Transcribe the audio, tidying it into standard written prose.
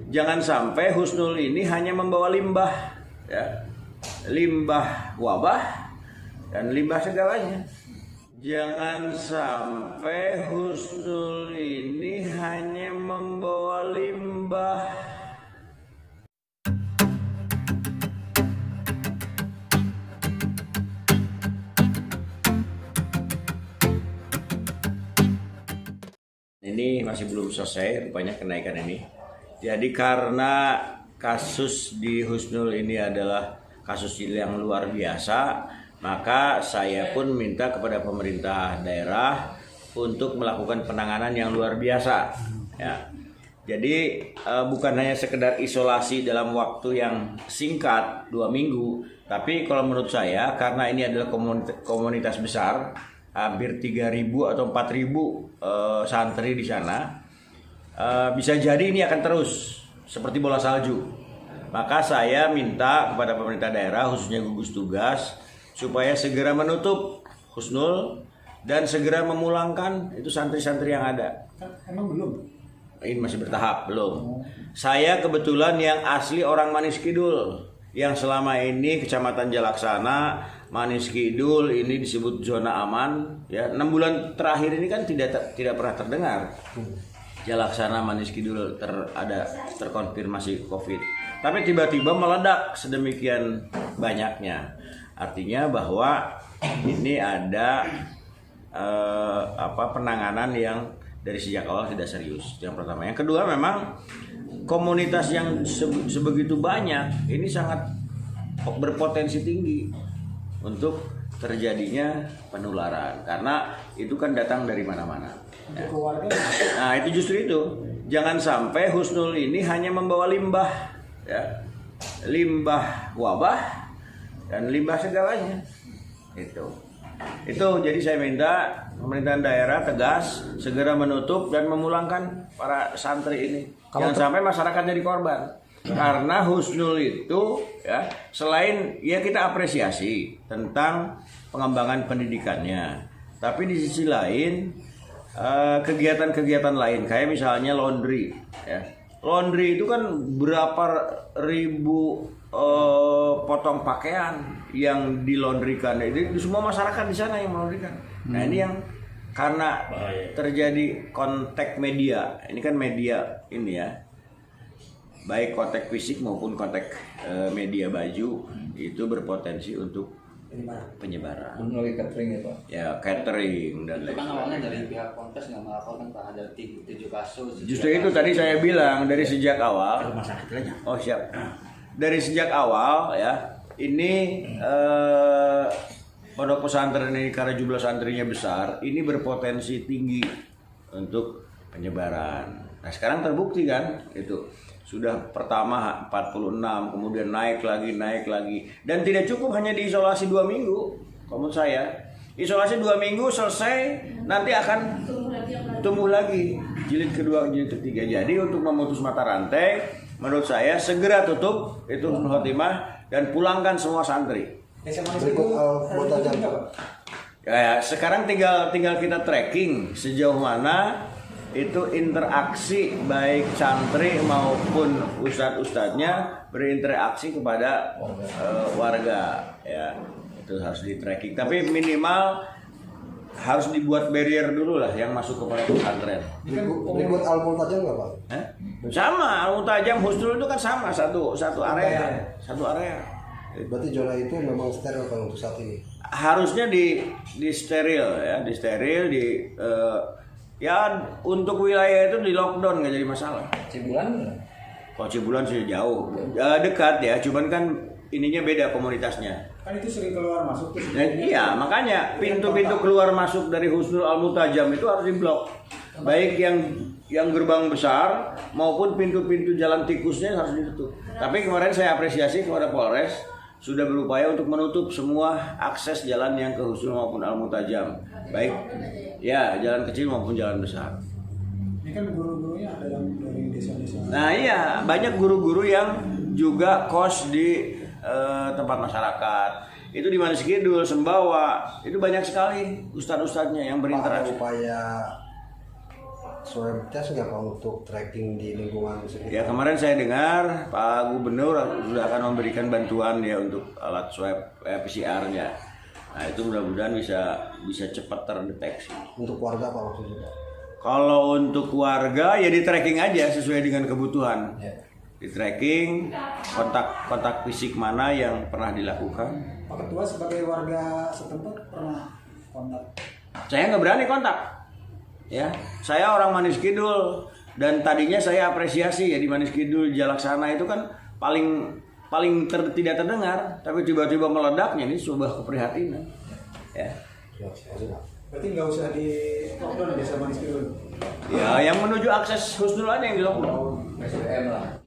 jangan sampai Husnul ini hanya membawa limbah, ya, limbah wabah dan limbah segalanya. Jangan sampai Husnul ini hanya membawa limbah. Ini masih belum selesai rupanya kenaikan ini. Jadi karena kasus di Husnul ini adalah kasus yang luar biasa, maka saya pun minta kepada pemerintah daerah untuk melakukan penanganan yang luar biasa. Ya. Jadi bukan hanya sekedar isolasi dalam waktu yang singkat 2 minggu, tapi kalau menurut saya karena ini adalah komunitas besar, hampir 3.000 atau 4.000 santri di sana, bisa jadi ini akan terus seperti bola salju. Maka saya minta kepada pemerintah daerah, khususnya gugus tugas, supaya segera menutup Husnul dan segera memulangkan itu santri-santri yang ada. Emang belum? Ini masih bertahap, belum. Saya kebetulan yang asli orang Manis Kidul, yang selama ini Kecamatan Jalaksana, Manis Kidul ini disebut zona aman. Ya, 6 bulan terakhir ini kan tidak pernah terdengar Jalaksana, Manis Kidul terkonfirmasi COVID. Tapi tiba-tiba meledak sedemikian banyaknya. Artinya bahwa ini ada penanganan yang dari sejak awal tidak serius. Yang pertama. Yang kedua, memang komunitas yang sebegitu banyak ini sangat berpotensi tinggi untuk terjadinya penularan, karena itu kan datang dari mana-mana. Ya. Nah, itu justru itu. Jangan sampai Husnul ini hanya membawa limbah, ya, limbah wabah dan limbah segalanya. Itu jadi saya minta pemerintahan daerah tegas segera menutup dan memulangkan para santri ini. Jangan sampai masyarakat jadi korban. Karena Husnul itu, ya, selain ya kita apresiasi tentang pengembangan pendidikannya, tapi di sisi lain kegiatan-kegiatan lain kayak misalnya laundry, ya. Laundry itu kan berapa ribu potong pakaian yang dilondrikan. Itu semua masyarakat di sana yang melondrikan. Nah, ini yang karena terjadi kontak media. Ini kan media ini, ya. Baik kontak fisik maupun kontak media baju itu berpotensi untuk penyebaran. Melalui catering ya Pak? Ya, catering dan lain-lain. Itu kan awalnya dari pihak Polres nggak melaporkan Pak, ada 7 kasus. Justru itu tadi saya bilang dari sejak awal. Oh, siap. Dari sejak awal, ya, ini pondok pesantren ini karena jumlah santrinya besar, ini berpotensi tinggi untuk penyebaran. Nah, sekarang terbukti kan itu. Sudah pertama 46, kemudian naik lagi. Dan tidak cukup hanya diisolasi 2 minggu. Kalau menurut saya, isolasi 2 minggu selesai, nanti akan tumbuh lagi jilid kedua, jilid ketiga. Jadi untuk memutus mata rantai, menurut saya segera tutup itu Husnul Khotimah dan pulangkan semua santri. Ya, sekarang tinggal kita tracking sejauh mana itu interaksi baik santri maupun ustadz-ustadznya berinteraksi kepada warga, ya. Itu harus di tracking, tapi minimal harus dibuat barrier dulu lah yang masuk kepada pesantren. Berikut Al-Multajam nggak Pak? Sama, Al-Multajam, Husnul itu kan sama satu area. Berarti zona itu memang steril kan untuk saat ini? Harusnya di steril, ya, di steril, ya untuk wilayah itu di lockdown nggak jadi masalah. Cibulan? Kalau Cibulan sih jauh, dekat ya, cuman kan ininya beda komunitasnya. Kan itu sering keluar masuk tuh. Nah, iya, makanya pintu-pintu keluar masuk dari Husnul Al-Multajam itu harus diblok. Baik yang gerbang besar maupun pintu-pintu jalan tikusnya harus ditutup. Tapi kemarin saya apresiasi kepada Polres sudah berupaya untuk menutup semua akses jalan yang ke Husnul maupun Al-Multajam. Baik ya jalan kecil maupun jalan besar. Ini kan guru-gurunya ada yang dari desa-desa. Nah iya, banyak guru-guru yang juga kos di tempat masyarakat. Itu di Manis Kidul, Sembawa, itu banyak sekali ustadz-ustadznya yang berinteraksi. Upaya swab test nggak Pak untuk tracking di lingkungan sekitar? Ya kemarin saya dengar Pak Gubernur sudah akan memberikan bantuan ya untuk alat swab PCR-nya. Nah itu mudah-mudahan bisa cepat terdeteksi. Untuk warga Pak maksudnya Pak? Kalau untuk warga ya di tracking aja sesuai dengan kebutuhan. Ya. Di tracking kontak fisik mana yang pernah dilakukan. Pak Ketua sebagai warga setempat pernah kontak? Saya nggak berani kontak. Ya, saya orang Manis Kidul dan tadinya saya apresiasi ya di Manis Kidul Jalaksana itu kan paling tidak terdengar, tapi tiba-tiba meledaknya ini sebuah keprihatinan. Ya. Ya, makasih Pak. Berarti nggak usah di lockdown ya sama Manis Kidul? Ya, yang menuju akses Husnul aja yang di lockdown. SDM lah.